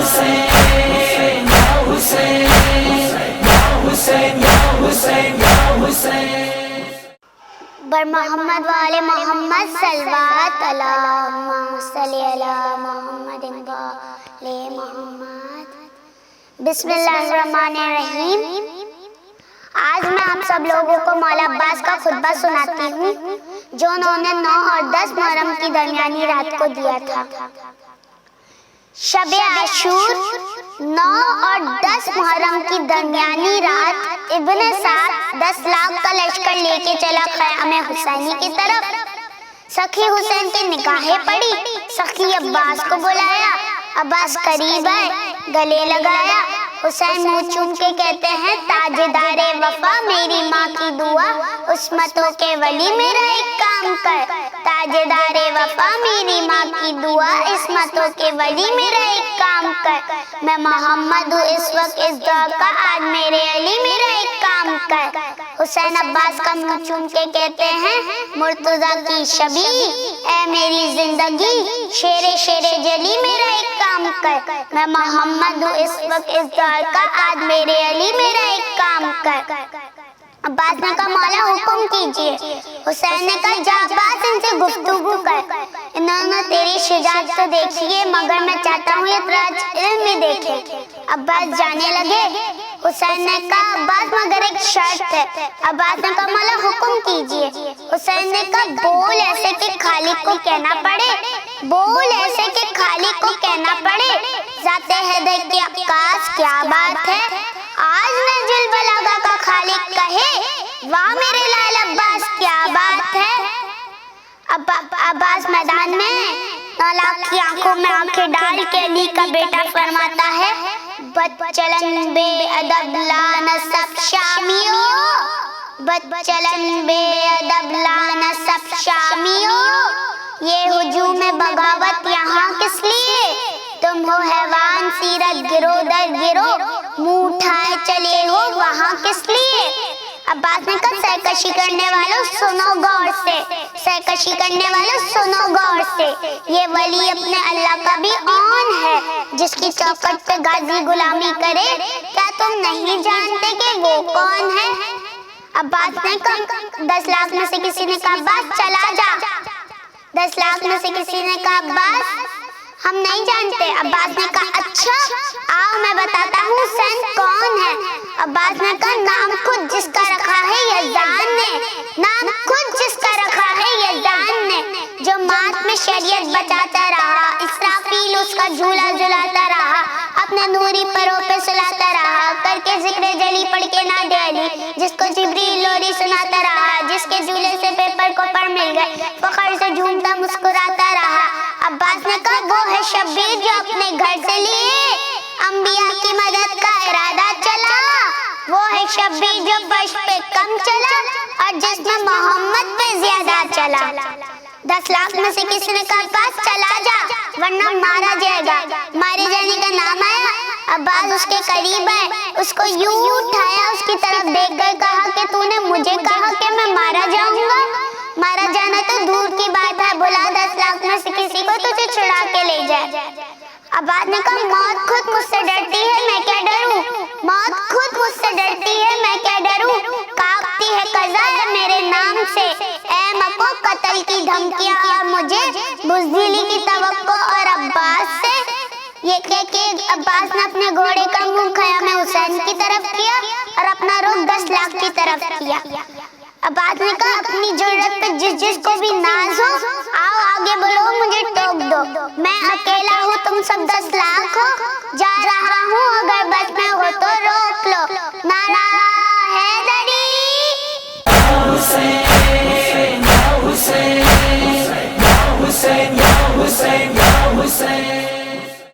حسین یا حسین یا حسین یا حسین یا حسین۔ بر محمد وآل محمد صلوات، اللہم صلی علی محمد وآل محمد۔ بسم اللہ الرحمن الرحیم۔ آج میں آپ سب لوگوں کو مولا عباس کا خطبہ سناتی ہوں جو انہوں نے 9 اور 10 محرم کی درمیانی رات کو دیا تھا۔ شب عاشور 9 اور 10 محرم کی درمیانی رات ابن سعد 10 لاکھ کا لشکر لے کے چلا خیام حسینی کی طرف۔ سخی حسین کی نگاہیں پڑی، سخی عباس کو بلایا، عباس قریب آئے، گلے لگایا۔ حسین منہ چوم کے کہتے ہیں تاجدار وفا میری ماں کی دعا، عصمتوں کے ولی میرا ایک کام کر۔ تاجدار وفا میری ماں کی دعا، عصمتوں کے ولی میرا ایک کام کر۔ میں محمد ہوں اس وقت اس دور کا، آج میرے علی میرا ایک کام کر۔ حسین عباس کا منہ چوم کے کہتے ہیں مرتضیٰ کی شبی اے میری زندگی، شیر شیر جلی میرا ایک کام کر۔ میں محمد ہوں اس وقت اس دور کا، آج میرے علی میرا ایک کام کر۔ عباس نے کہا مولا حکم کیجئے۔ حسین نے کہا جا عباس ان سے گفتگو کر، انہوں نے تیری شجاعت تو دیکھی ہے مگر میں چاہتا ہوں یہ تراج علم بھی دیکھے۔ عباس جانے لگے۔ حسین نے کہا عباس مگر ایک شرط ہے۔ عباس نے کہا مولا حکم کیجئے۔ حسین نے کہا بول ایسے کہ خالق کو کہنا پڑے، بول ایسے کہ خالق کو کہنا پڑے۔ ذات حیدر کی عکاس کیا بات ہے، آج نجل بلاغہ کا خالق کہے واہ میرے لال عباس کیا بات ہے۔ عباس میدان میں 9 لاکھ کی آنکھوں میں آنکھیں ڈال کے علی کا بیٹا فرماتا ہے بد چلن بے ادب لا نسب شامیو، بد چلن بے ادب لا نسب شامیو، یہ ہجوم بغاوت یہاں کس لیے، تم ہو حیوان سیرت گرو در گرو، منہ اٹھائے چلے ہو وہاں کس لیے۔ عباس نے کہا سرکشی کرنے والوں سنو غور سے، سرکشی کرنے والوں سنو غور سے، یہ ولی اپنے اللہ کا بھی آن ہے جس کی چوکٹ پہ غازی غلامی کرے، کیا تم نہیں جانتے کہ وہ کون ہے۔ عباس نے کہا 10 لاکھ میں سے کسی نے کہا عباس چلا جا، 10 لاکھ میں سے کسی نے کہا عباس ہم نہیں جانتے۔ عباس نے کہا اچھا آؤ میں بتاتا ہوں حسین کون ہے۔ عباس نے کہا نام خود جس کا رکھا ہے اذان نے، نام خود جس کا رکھا ہے اذان نے، جو مات میں شریعت بچاتا رہا، اسرافیل اس کا جھولا جھلاتا رہا، اپنے نوری پروں پہ سلاتا رہا، کر کے ذکر جلی پڑھ کے ناد علی، جس کو جبریل لوری سناتا رہا، جس کے جھولے سے پیپر کو پڑھ مل گئے، فخر سے جھومتا مسکراتا رہا۔ عباس نے کہا وہ ہے شبیر جو اپنے گھر سے لیے انبیاء کی مدد کا ارادہ چلا، وہ ہے شبیر جو فرش پہ کم چلا اور جس میں محمد پہ زیادہ چلا۔ 10 لاکھ میں سے کسی نے کہا عباس چلا جا ورنہ مارا جائے گا۔ مارے جانے کا نام آیا، عباس اس کے قریب آئے، اس کو یوں اٹھایا، اس کی طرف دیکھ کر کہا کہ تو نے مجھے کہا کہ میں مارا جاؤں گا، مارا جانا تو دور کی بات ہے، بلا 10 لاکھ میں سے کسی کو تجھے چھڑا کے لے جائے۔ عباس نے کہا موت خود مجھ سے ڈرتی ہے میں کیا ڈروں، موت خود مجھ سے ڈرتی ہے میں کیا ڈروں، کانپتی ہے قضا میرے نام سے، اے مکو قتل کی دھمکیاں اور مجھے بزدلی کی توقع اور عباس سے۔ یہ کہہ کے عباس نے اپنے گھوڑے کا منہ خیام حسین کی طرف کیا اور اپنا رخ 10 لاکھ کی طرف کیا۔ عباس نے کہا اپنی جرأت پہ جس جس کو بھی ناز ہو آؤ آگے بڑھو مجھے ٹوک دو، میں اکیلا ہوں تم سب 10 لاکھ